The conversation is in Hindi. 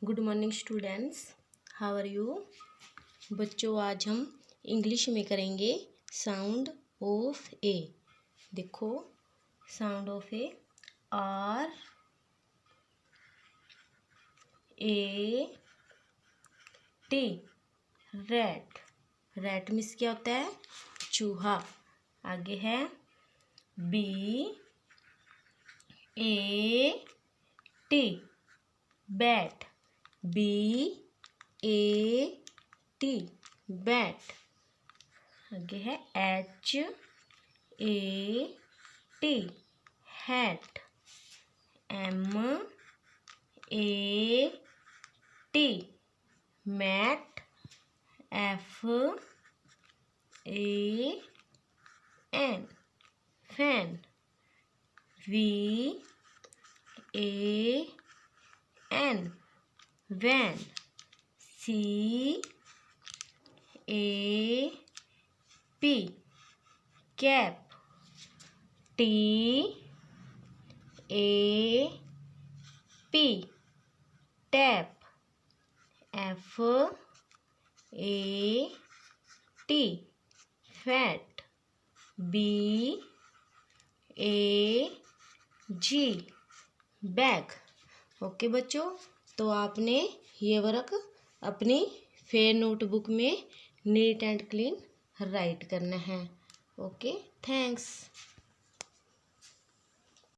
Good morning students, how are you. बच्चों, आज हम इंग्लिश में करेंगे साउंड ऑफ ए। देखो, sound of A, R A T, rat. Rat means क्या होता है? चूहा। आगे है B A T, bat. B A T, bat. आगे है H A T, hat. M A T, mat. F A N, fan. V A N, van. C A P, cap. T A P, tap. F A T, fat. B A G, bag. Okay बच्चों, तो आपने ये वर्क अपनी फेयर नोटबुक में नीट एंड क्लीन राइट करना है। Okay, thanks.